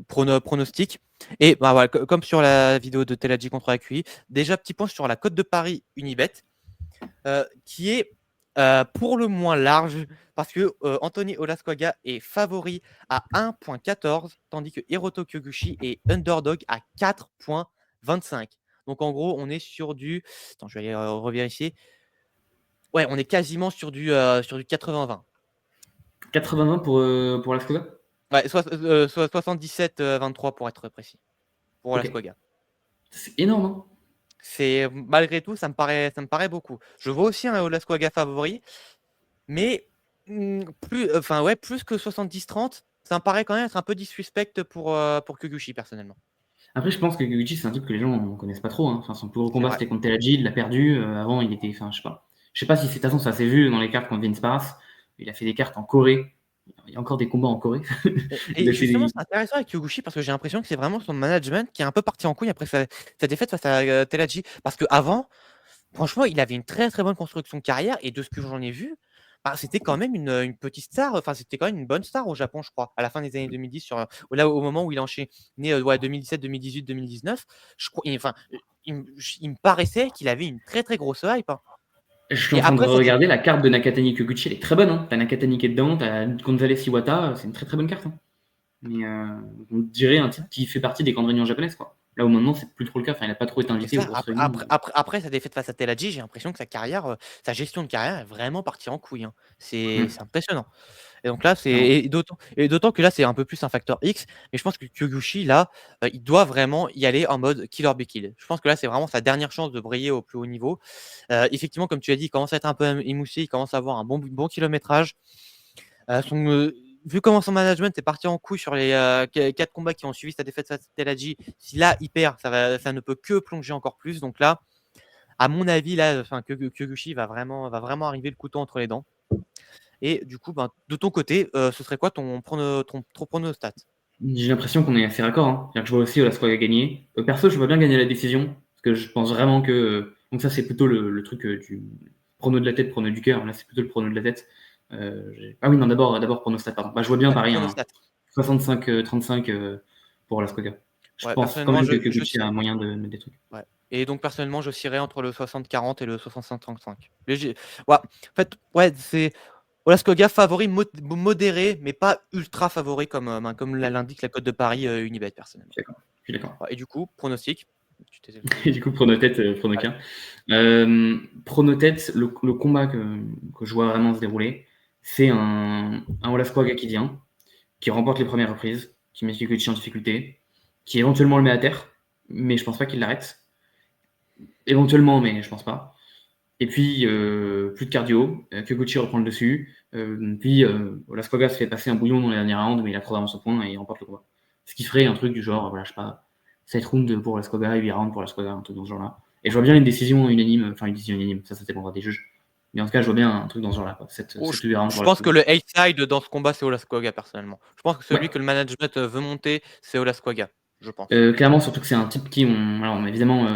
pronostic. Et bah, voilà, comme sur la vidéo de Teladji contre AQI, déjà petit point sur la cote de Paris Unibet. Qui est pour le moins large parce que Anthony Olascoaga est favori à 1,14 tandis que Hiroto Kyoguchi est underdog à 4,25. Donc en gros, on est sur du. Attends, je vais aller revérifier. Ouais, on est quasiment sur du 80-20. 80-20 pour Olascoaga. Ouais, 77-23 pour être précis. Pour Ok. Olascoaga. C'est énorme. Hein. C'est malgré tout, ça me paraît beaucoup. Je vois aussi un Olascoaga favori, mais plus que 70-30, ça me paraît quand même être un peu disrespect pour Kyoguchi, personnellement. Après, je pense que Kyoguchi, c'est un type que les gens ne connaissent pas trop. Hein. Enfin, son plus gros C'est combat, vrai. c'était contre Teladji, il l'a perdu. Avant, il était. Enfin, je sais pas. Je sais pas si c'est de toute façon, ça s'est vu dans les cartes contre Vince Paras. Il a fait des cartes en Corée. Il y a encore des combats en Corée. Il Et a fait justement, des. c'est intéressant avec Kyoguchi parce que j'ai l'impression que c'est vraiment son management qui est un peu parti en couille après sa défaite face à Teladji. Parce qu'avant, franchement, il avait une très très bonne construction de carrière et de ce que j'en ai vu, bah, c'était quand même une petite star. Enfin, c'était quand même une bonne star au Japon, je crois, à la fin des années 2010, là, au moment où il enchaînait ouais, 2017, 2018, 2019. Je crois, enfin, il me paraissait qu'il avait une très très grosse hype. Hein. Je suis en Et train de après, ça s'est. regarder la carte de Nakatani Kyoguchi, elle est très bonne. Hein. T'as Nakatani qui est dedans, t'as Gonzalez Iwata, c'est une très très bonne carte. Hein. Mais on dirait un type qui fait partie des grandes réunions japonaises. Quoi. Là où maintenant, c'est plus trop le cas. Enfin, il n'a pas trop été C'est invité aux ça. grosses Après, réunions. après, après, après sa défaite face à Teladji, j'ai l'impression que sa carrière, sa gestion de carrière est vraiment partie en couille. Hein. C'est impressionnant. Et donc là, Clairement. et d'autant que là, c'est un peu plus un facteur X. Mais je pense que Kyoguchi, là, il doit vraiment y aller en mode kill or be killed. Je pense que là, c'est vraiment sa dernière chance de briller au plus haut niveau. Effectivement, comme tu as dit, il commence à être un peu émoussé, il commence à avoir un bon kilométrage. Vu comment son management est parti en couille sur les 4 combats qui ont suivi sa défaite face à Teladji, si là, il perd, ça ne peut que plonger encore plus. Donc là, à mon avis, là, Kyoguchi va vraiment arriver le couteau entre les dents. Et du coup, ben, de ton côté, ce serait quoi ton pronostat? J'ai l'impression qu'on est assez raccord. Hein. C'est-à-dire que je vois aussi Olascoaga gagner. Perso, je vois bien gagner la décision. Parce que je pense vraiment que. Donc, ça, c'est plutôt le truc du prono de la tête, prono du cœur. Là, c'est plutôt le prono de la tête. Ah oui, non, d'abord pronostat, pardon. Bah, je vois bien Ouais, pareil, un pronostat. 65-35 pour Olaskoga. Je Ouais, pense quand personnellement, même que Gucci a moyen de mettre des trucs. ouais, et donc personnellement, j'oscillerais entre le 60-40 et le 65-35. Léger ouais, en fait, ouais, c'est Olaskoga favori modéré, mais pas ultra favori comme OK, l'indique la cote de Paris, Unibet personnellement. je suis d'accord, je suis d'accord. Ouais, et du coup, pronostic? Tu t'es Et du coup, Pronotet, allez. Pronoquin. Pronotet, le combat que je vois vraiment se dérouler, c'est un Olaskoga qui vient, qui remporte les premières reprises, qui met Kikuchi en difficulté, qui éventuellement le met à terre, mais je pense pas qu'il l'arrête. Éventuellement, mais je pense pas. Et puis, plus de cardio, Kikuchi reprend le dessus, puis Olaskoga se fait passer un bouillon dans les dernières rounds, mais il a trop d'avance au point et il remporte le combat. Ce qui ferait un truc du genre, voilà, je sais pas, 7 rounds pour Olaskoga, 8 rounds pour Olaskoga, un truc dans ce genre-là. Et je vois bien une décision unanime, enfin une décision unanime, ça dépendra des juges. Mais en tout cas, je vois bien un truc dans ce genre-là, quoi. 7 Oh, 8 rounds je pour pense que Olaskoga. le hate side dans ce combat, c'est Olaskoga personnellement. Je pense que celui Ouais, que le management, veut monter, c'est Olaskoga, je pense. clairement, surtout que c'est un type qui, alors, on est évidemment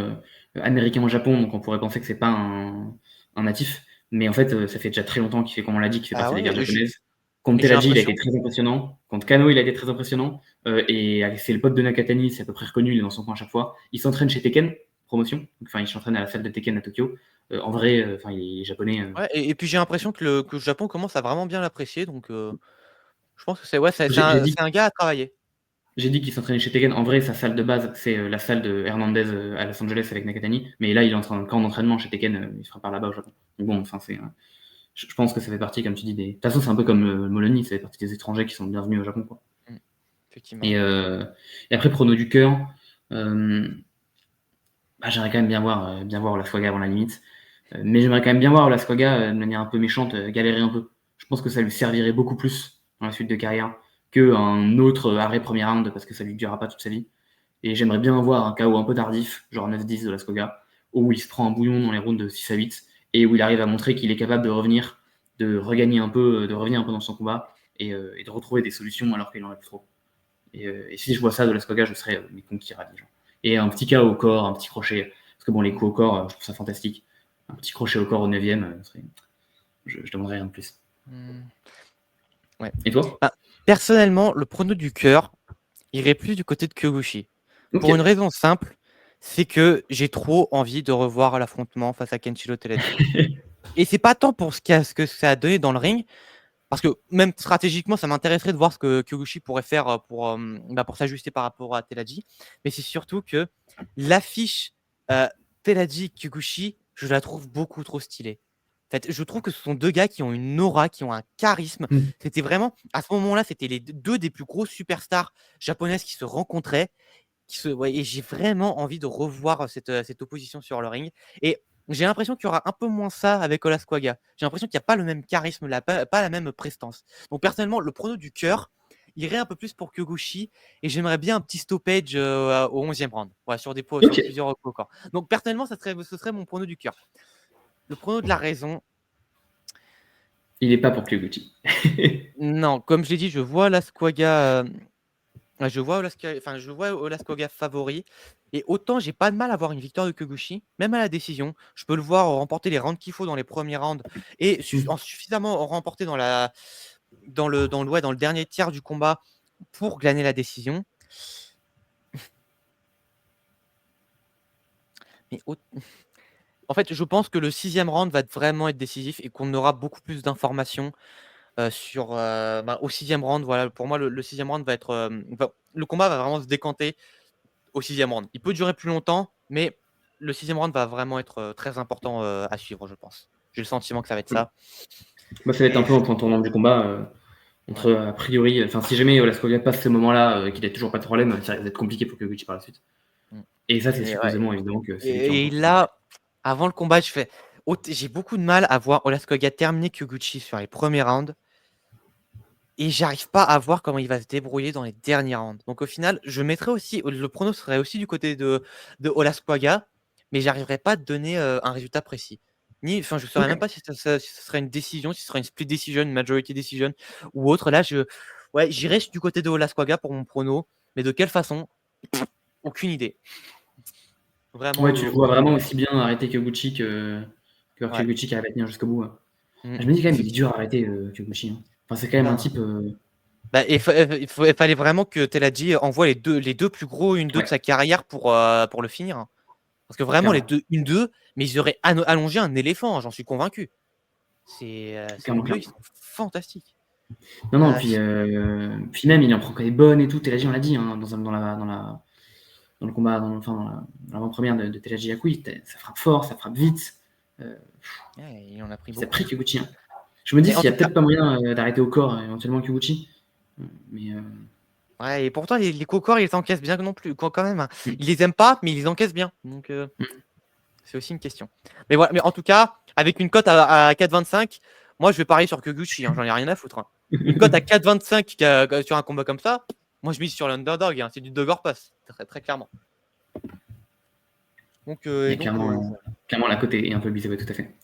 américain au Japon, donc on pourrait penser que c'est pas un natif, mais en fait, ça fait déjà très longtemps qu'il fait, comme on l'a dit, qu'il fait Ah partie des gardes ouais, japonaises. Contre j'ai Telaji, il a été l'impression très impressionnant. Contre Kano, il a été très impressionnant. Et c'est le pote de Nakatani, c'est à peu près reconnu, il est dans son coin à chaque fois. Il s'entraîne chez Tekken, promotion. Enfin, il s'entraîne à la salle de Tekken à Tokyo. En vrai, enfin, il est japonais. ouais, et puis j'ai l'impression que le Japon commence à vraiment bien l'apprécier, donc je pense que c'est ouais, c'est J'ai dit, c'est un gars à travailler. j'ai dit qu'il s'entraînait chez Tekken. En vrai, sa salle de base, c'est la salle de Hernandez à Los Angeles avec Nakatani. Mais là, il est en train, camp d'entraînement chez Tekken, il se prépare là-bas au Japon. Donc bon, enfin, je pense que ça fait partie, comme tu dis, des. De toute façon, c'est un peu comme Molony, ça fait partie des étrangers qui sont bienvenus au Japon, quoi. Mmh, effectivement. Et après, prono du cœur, bah, j'aimerais quand même bien voir Olascoga avant la limite. Mais j'aimerais quand même bien voir Olascoga de manière un peu méchante galérer un peu. Je pense que ça lui servirait beaucoup plus dans la suite de carrière qu'un autre arrêt premier round parce que ça lui durera pas toute sa vie. Et j'aimerais bien voir un KO un peu tardif, genre 9-10 de Olascoga, où il se prend un bouillon dans les rounds de 6 à 8 et où il arrive à montrer qu'il est capable de revenir, de regagner un peu, de revenir un peu dans son combat et de retrouver des solutions alors qu'il en a plus trop. Et si je vois ça de Olascoga, je serais conquis ravi. Genre. Et un petit KO au corps, un petit crochet. Parce que bon, les coups au corps, je trouve ça fantastique. Un petit crochet au corps au 9ème, je demanderais rien de plus. Mmh, ouais. Et toi? Bah, personnellement, le prono du cœur irait plus du côté de Kyoguchi. Ok. Pour une raison simple, c'est que j'ai trop envie de revoir l'affrontement face à Kenshiro Teraji. Et c'est pas tant pour ce que ça a donné dans le ring, parce que même stratégiquement, ça m'intéresserait de voir ce que Kyoguchi pourrait faire pour s'ajuster par rapport à Teraji. Mais c'est surtout que l'affiche Teraji-Kyoguchi, je la trouve beaucoup trop stylée. En fait, je trouve que ce sont deux gars qui ont une aura, qui ont un charisme. Hmm. C'était vraiment, à ce moment-là, c'était les deux des plus grosses superstars japonaises qui se rencontraient. Ouais, et j'ai vraiment envie de revoir cette opposition sur le ring. Et j'ai l'impression qu'il y aura un peu moins ça avec Olasquaga. J'ai l'impression qu'il n'y a pas le même charisme, pas la même prestance. Donc personnellement, le prono du cœur irait un peu plus pour Kyoguchi et j'aimerais bien un petit stoppage au 11e round, ouais, Ok. sur plusieurs coups au corps. Donc personnellement, ce serait mon prono du cœur. Le prono de la raison, Il est pas pour Kyoguchi. non, comme je l'ai dit, je vois Olasquaga ouais, je vois Olascoga favori. Et autant j'ai pas de mal à voir une victoire de Kyoguchi, même à la décision. Je peux le voir remporter les rounds qu'il faut dans les premiers rounds et Hmm. suffisamment remporter dans le dernier tiers du combat pour glaner la décision. Mais en fait, je pense que le 6e round va vraiment être décisif et qu'on aura beaucoup plus d'informations au 6e round. Voilà, pour moi, le 6e round va être. Le combat va vraiment se décanter au 6e round. Il peut durer plus longtemps, mais le 6e round va vraiment être très important à suivre, je pense. J'ai le sentiment que ça va être ça. Bah, ça va être un Et peu un point tournant du combat. ouais. Entre, a priori, enfin, si jamais Olascoga passe ce moment-là, qu'il a toujours pas de problème, ça risque d'être compliqué pour Kyoguchi par la suite. Mm. Et ça, c'est Et, ouais. supposément évidemment que c'est lui qui Et remporte. là, avant le combat, j'ai beaucoup de mal à voir Olascoga terminer Kyoguchi sur les premiers rounds. Et j'arrive pas à voir comment il va se débrouiller dans les derniers rounds. Donc au final, je mettrais aussi, le prono serait aussi du côté de Olasquaga, mais j'arriverai pas à te donner un résultat précis. Enfin, je saurais Ok. même pas si ce serait une décision, si ce serait une split decision, une majority decision ou autre. Là, ouais, j'irai du côté de Olasquaga pour mon prono, mais de quelle façon? Aucune idée. Vraiment Ouais, tu le vois aucune vraiment idée. aussi bien arrêter Kyoguchi que Ouais. Kyoguchi qui arrive à tenir jusqu'au bout. Mmh, Je me dis quand même, il est effectivement. dur à arrêter, Kyoguchi, hein. Enfin, c'est quand même un Ben, type. bah, il fallait vraiment que Teladji envoie les deux plus gros 1-2 de Ouais, sa carrière pour le finir, hein. Parce que vraiment, les clairement, deux 1-2, mais ils auraient allongé un éléphant, j'en suis convaincu. Ces clairement, 1-2, ils clairement. sont fantastiques. Non, non, Euh, puis même, il en prend quand des bonnes et tout. Telaji, on l'a dit, hein, dans le combat, enfin, dans l'avant-première de Telaji Yakui, ça frappe fort, ça frappe vite. Euh, ouais, il en a pris Ça a beaucoup. pris Kyoguchi, hein. Je me dis Mais en s'il n'y tout a cas, peut-être pas moyen d'arrêter au corps éventuellement Kyoguchi. Mais ouais, et pourtant, les Kokor, ils encaissent bien non plus, quand même, hein. mm, Ils les aiment pas, mais ils les encaissent bien. Donc, mm. c'est aussi une question. Mais voilà, mais en tout cas, avec une cote à 4,25, moi, je vais parier sur Kyoguchi, hein, j'en ai rien à foutre, hein. Une cote à 4,25 sur un combat comme ça, moi, je mise sur l'underdog, hein, c'est du dog or pass, très, très clairement. Donc, Il y et a donc voilà. clairement la cote est un peu biaisée, ouais, tout à fait.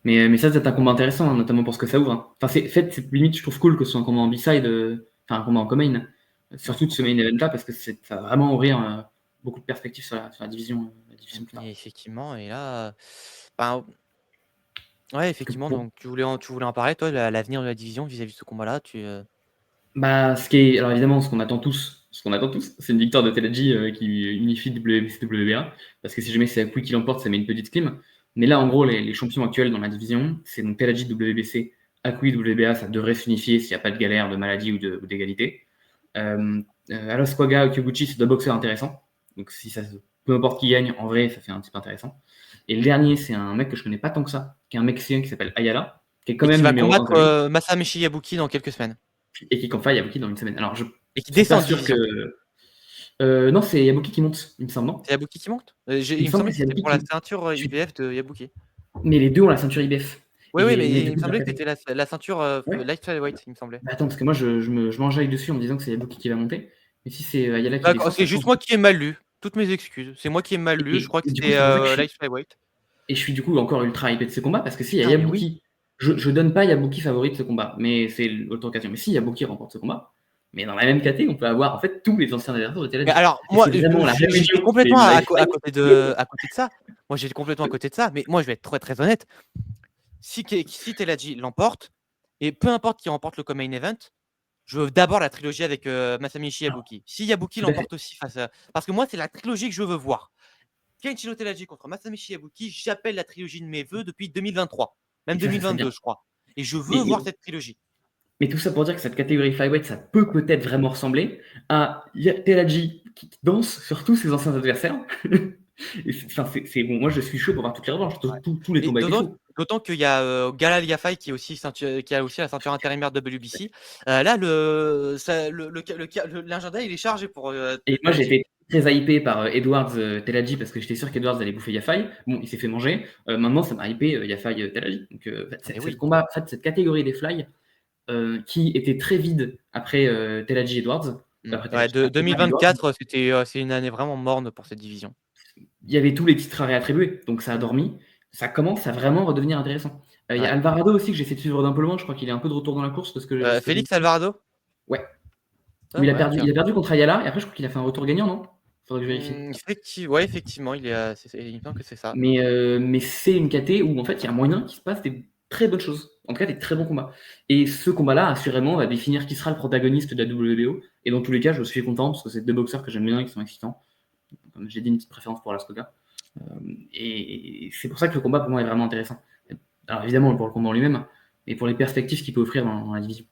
Mais ça, c'est un combat intéressant, hein, notamment pour ce que ça ouvre, hein. Enfin, en fait, c'est limite, je trouve cool que ce soit un combat en B-side, enfin un combat en co-main, Ouais, surtout de en ce main event-là, parce que ça va vraiment ouvrir beaucoup de perspectives sur la division, plus tard. et effectivement, et là, ben, ouais, Que effectivement, pour- donc tu voulais en parler, toi, l'avenir de la division vis-à-vis de ce combat-là, Bah, alors évidemment, ce qu'on attend tous, c'est une victoire de Telaji qui unifie WBC WBA, parce que si jamais c'est Akui qui l'emporte, ça met une petite clim. Mais là, en gros, les champions actuels dans la division, c'est donc Telaji WBC, Akui WBA, ça devrait s'unifier s'il n'y a pas de galère, de maladie ou d'égalité. Alos Kwaga Kyoguchi, c'est deux boxeurs intéressants. Donc si ça, peu importe qui gagne, en vrai, ça fait un type intéressant. Et le dernier, c'est un mec que je connais pas tant que ça, qui est un Mexicain qui s'appelle Ayala, qui est quand et qui même va numéro 1 combattre quand même, Masamichi Yabuki dans quelques semaines, et qui compte Yabuki dans une semaine. Alors je et qui suis pas descend en sûr que. division. Non, c'est Yabuki qui monte, il me semble, non? C'est Yabuki qui monte? Il Il me me semble que semblait que c'est c'était Yabuki pour la qui. ceinture Je suis- IBF de Yabuki. Mais les deux ont la ceinture IBF. Oui, oui, Mais mais du il me coup, semblait par que c'était la ceinture ouais. light flyweight, il me semblait. Bah, attends, parce que moi, je m'enjaille dessus en me disant que c'est Yabuki qui va monter. Mais si c'est Ayala qui D'accord, descend, c'est ça juste change. moi qui ai mal lu. Toutes mes excuses. C'est moi qui ai mal lu. Je crois que Et du coup, c'était c'est pour ça que light flyweight. je suis du coup encore ultra hypé de ce combat, parce que si y a Putain, mais oui. Yabuki, je donne pas Yabuki favori de ce combat, mais c'est l'autre occasion. Mais si Yabuki remporte ce combat, mais dans la même caté, on peut avoir en fait tous les anciens adversaires de Mais Telaji. alors, Et moi, c'est vraiment la j'étais réunion des complètement life fights. à côté de ça. Moi, j'étais complètement à côté de ça. Mais moi, je vais être très, très honnête. Si Teladji l'emporte, et peu importe qui remporte le co-main event, je veux d'abord la trilogie avec Masamichi Yabuki. Si Yabuki Tout à fait. l'emporte aussi face à. Parce que moi, c'est la trilogie que je veux voir. Kenshiro Teladji contre Masamichi Yabuki, j'appelle la trilogie de mes voeux depuis 2023. Même Et ça serait bien. 2022, je crois. Et je veux Mais, voir cette trilogie. mais tout ça pour dire que cette catégorie flyweight, ça peut peut-être vraiment ressembler à Telaji qui danse sur tous ses anciens adversaires. Et bon, moi, je suis chaud pour voir toutes les revanches, Ouais. tous les Et combats étaient chauds. d'autant qu'il y a Galal Yafai qui a aussi la ceinture intérimaire de WBC. Là, l'agenda, il est chargé pour Et moi, j'ai Teladji. été très hypé par Edwards Telaji parce que j'étais sûr qu'Edwards allait bouffer Yafai. Bon, il s'est fait manger. Maintenant, ça m'a hypé Yafai Telaji. Donc, Ah, mais cette oui. combat, en fait, cette catégorie des fly qui était très vide après Telaji Edwards, Ouais, après Edwards, 2024, c'est une année vraiment morne pour cette division. il y avait tous les titres à réattribuer. Donc, ça a dormi. Ça commence à vraiment redevenir intéressant. Il y a Ouais. Alvarado aussi que j'essaie de suivre d'un peu loin. Je crois qu'il est un peu de retour dans la course parce que ce que j'ai Félix vu. Alvarado? Ouais. Où Ah ouais, tiens. il a perdu contre Ayala et après, je crois qu'il a fait un retour gagnant, non? Faudrait que je vérifie. Ouais, effectivement, il me semble que c'est ça. Mais c'est une KT où en fait il y a moyen qu'il se passe des très bonnes choses, en tout cas des très bons combats. Et ce combat-là, assurément, va définir qui sera le protagoniste de la WBO. Et dans tous les cas, je suis content parce que c'est deux boxeurs que j'aime bien et qui sont excitants. Comme j'ai dit, une petite préférence pour Lascoga. Et c'est pour ça que le combat pour moi est vraiment intéressant. Alors évidemment pour le combat en lui-même, mais pour les perspectives qu'il peut offrir dans la division.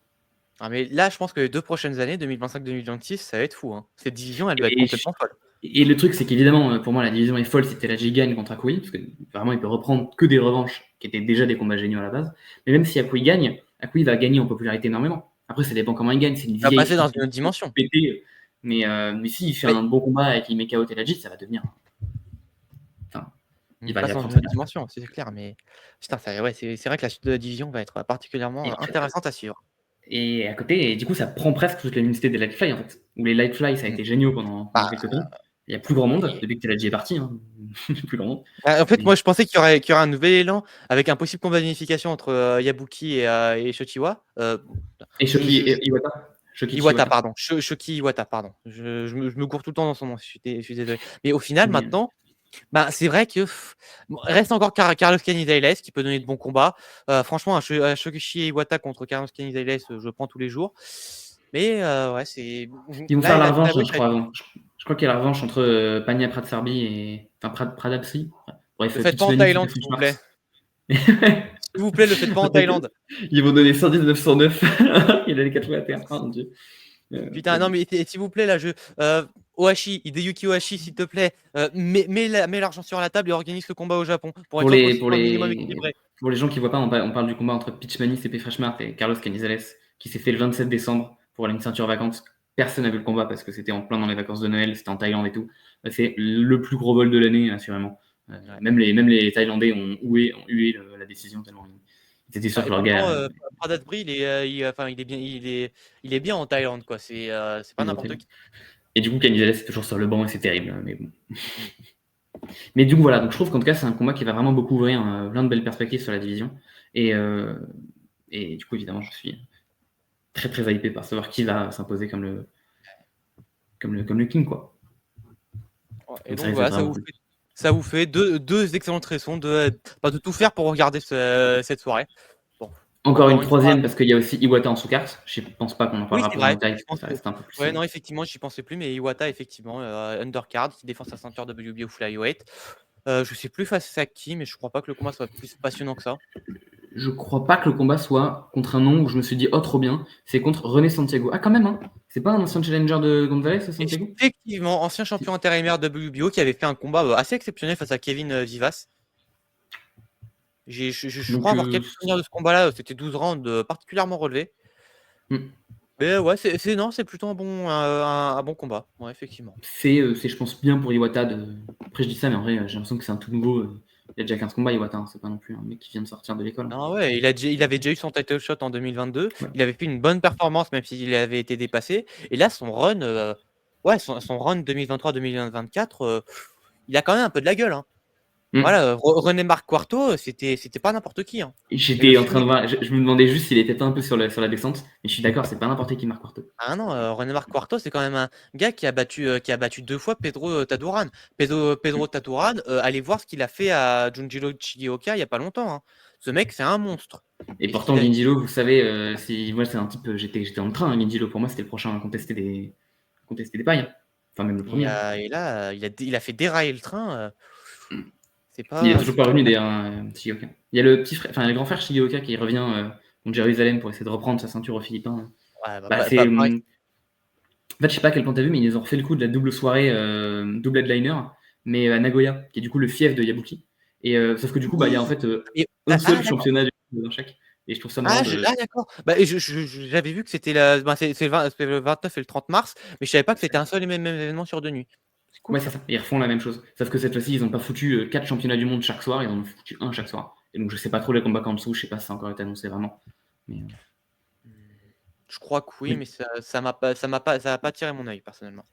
Ah, mais là, je pense que les 2 prochaines années, 2025-2026, ça va être fou, hein. Cette division, elle va être Et, complètement folle. et le truc, c'est qu'évidemment, pour moi, la division est folle si Telaji gagne contre Akui, parce que vraiment, il peut reprendre que des revanches qui étaient déjà des combats géniaux à la base. Mais même si Akui gagne, Akui va gagner en popularité énormément. Après, ça dépend comment il gagne. C'est une Il va vieille passer dans fille une autre dimension. pétée. Mais s'il fait Mais un bon combat et qu'il met KO Telaji, ça va devenir. Enfin, il il passe va dans prendre une sa autre place. dimension, c'est clair. Mais putain, ouais, c'est vrai que la suite de la division va être Et, particulièrement intéressante à suivre. et à côté, et du coup, ça prend presque toute l'unité des Lightfly, en fait. Où les Lightfly, ça a Mm. été géniaux pendant Bah, quelques temps. Il n'y a plus grand monde et- depuis que Telaji est parti. Hein. plus grand monde. En fait, Mais- moi, je pensais qu'il y aurait un nouvel élan avec un possible combat d'unification entre Yabuki et Shochiwa. Et Shoki Je- je- Iwata. Shokichi Iwata, Iwata. pardon. Shoki Iwata, pardon. Je me gourre tout le temps dans son nom. Je suis désolé. Mais au final, Mais, maintenant. Bah, c'est vrai que bon, reste encore Carlos Canizales qui peut donner de bons combats. Franchement, un Shokichi Iwata contre Carlos Canizales, je prends tous les jours. Mais ouais, c'est Ils vont là, faire la la revanche, catégorie, je ça va être crois, avant. Je crois qu'il y a la revanche entre Pania Pratsarbi et. Enfin, Pradapsi. le Bref, faites pas en Pitchmanis et Thaïlande, s'il vous plaît. Frischmarks. S'il vous plaît, le faites pas en Thaïlande. Ils vont donner 119-109. Il a les 4 fois à terre. Oh mon dieu. Putain, non, mais s'il vous plaît, là, Ohashi, Hideyuki Ohashi, s'il te plaît, mets l'argent sur la table et organise le combat au Japon pour être Pour 100% les, pour, un minimum les, équilibré. pour les gens qui voient pas, on parle du combat entre Pitchmanis et P. Freshmart et Carlos Canizales qui s'est fait le 27 décembre pour une ceinture vacante. Personne n'a vu le combat parce que c'était en plein dans les vacances de Noël, c'était en Thaïlande et tout. C'est le plus gros vol de l'année, assurément. Ouais. Même les Thaïlandais ont hué la décision tellement ils étaient sûrs Et que leur pourtant, gars. Pradapri, enfin, il est bien en Thaïlande, quoi. C'est pas n'importe qui. Et du coup, Canizales est toujours sur le banc et c'est terrible. Mais bon. Mm. Mais du coup, voilà. Donc, je trouve qu'en tout cas, c'est un combat qui va vraiment beaucoup ouvrir plein de belles perspectives sur la division. Et du coup, évidemment, je suis très très hypé par savoir qui va s'imposer comme le King, quoi. Et Donc, donc voilà, vraiment cool. ça vous fait deux excellentes raisons de tout faire pour regarder cette soirée. Bon, Encore une une fois. troisième parce qu'il y a aussi Iwata en sous-carte. Je pense pas qu'on en Oui, parlera c'est plus en vrai. détail Je parce que pense ça que reste un peu plus. ouais, non, effectivement, j'y pensais plus, mais Iwata, effectivement, undercard qui défend sa ceinture WBO Flyweight. Je sais plus face à qui, mais je crois pas que le combat soit plus passionnant que ça. Je crois pas que le combat soit contre un nom où je me suis dit oh trop bien. C'est contre René Santiago. Ah quand même hein. C'est pas un ancien challenger de Gonzalez Santiago? Effectivement, ancien champion intérimaire WBO qui avait fait un combat assez exceptionnel face à Kevin Vivas. Je Donc crois avoir quelques souvenirs de ce combat-là. C'était 12 rounds particulièrement relevés. Mais ouais, non, c'est plutôt un bon combat. Ouais, effectivement. c'est je pense bien pour Iwata après je dis ça mais en vrai j'ai l'impression que c'est un tout nouveau. Il a déjà 15 combats Iwata, hein. C'est pas non plus un mec qui vient de sortir de l'école. Non, ouais, il avait déjà eu son title shot en 2022. Ouais. Il avait fait une bonne performance, même s'il avait été dépassé. Et là, son run, son run 2023-2024, il a quand même un peu de la gueule, hein. Voilà, René Marc Quarto, c'était pas n'importe qui, hein. Et le J'étais en train de physique. voir, je me demandais juste s'il était pas un peu sur la descente, mais je suis d'accord, c'est pas n'importe qui Marc Quarto. Ah non, René Marc Quarto, c'est quand même un gars qui a battu 2 fois Pedro Taduran. Pedro Taduran, allez voir ce qu'il a fait à Junjiro Shigeoka il y a pas longtemps, hein. Ce mec, c'est un monstre. Et Et ce pourtant, qu'il a Gindilo, vous savez, moi c'est un type, j'étais en train, hein, Gindilo, pour moi c'était le prochain à contester des pailles. Hein. Enfin, même le premier. et là, il a fait dérailler le train. C'est Il est pas toujours c'est pas pas revenu d'ailleurs, hein, Shigeoka. Il y a le petit frère, enfin le grand frère Shigeoka qui revient contre Jérusalem pour essayer de reprendre sa ceinture aux Philippins. ouais, Bah, pas c'est. pareil. En fait, je sais pas à quel point t'as vu, mais ils ont refait le coup de la double soirée, double headliner, mais à Nagoya, qui est du coup le fief de Yabuki. Et sauf que du coup, bah, il y a en Oui! fait Et un seul d'accord. championnat dans chaque. Et je trouve ça marrant de. D'accord. Bah, et j'avais vu que c'était c'est le 29 et le 30 mars, mais je savais pas que c'était un seul et même événement sur 2 nuits. C'est cool Ouais, c'est ça. ça. Et ils refont la même chose. Sauf que cette fois-ci, ils n'ont pas foutu 4 championnats du monde chaque soir, ils en ont foutu un chaque soir. Et donc, je sais pas trop les combats qu'en dessous, je sais pas si ça a encore été annoncé vraiment. Mais, Je crois que oui, mais, mais ça a pas attiré mon œil personnellement.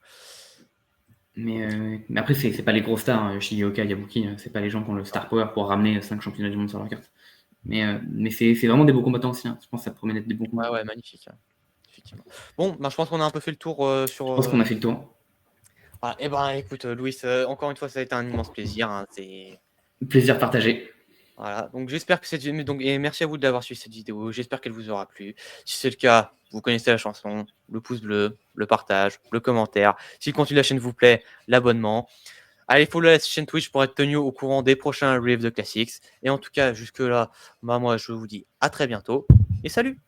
mais après, c'est pas les gros stars, hein, Shigeoka, Yabuki, c'est pas les gens qui ont le star power pour ramener 5 championnats du monde sur leur carte. Mais c'est vraiment des beaux combattants aussi. Hein. Je pense que ça promet d'être des bons combats. Ouais, magnifique, hein. Effectivement. Bon, ben, je pense qu'on a un peu fait le tour sur. Je pense qu'on a fait le tour. Voilà. Et ben, écoute, Louis, encore une fois, ça a été un immense plaisir, hein. Plaisir partagé. Voilà. Donc, j'espère que et merci à vous d'avoir suivi cette vidéo. J'espère qu'elle vous aura plu. Si c'est le cas, vous connaissez la chanson, le pouce bleu, le partage, le commentaire. Si le contenu de la chaîne vous plaît, l'abonnement. Allez, follow la chaîne Twitch pour être tenu au courant des prochains Rave de Classics. Et en tout cas, jusque-là, moi, je vous dis à très bientôt et salut!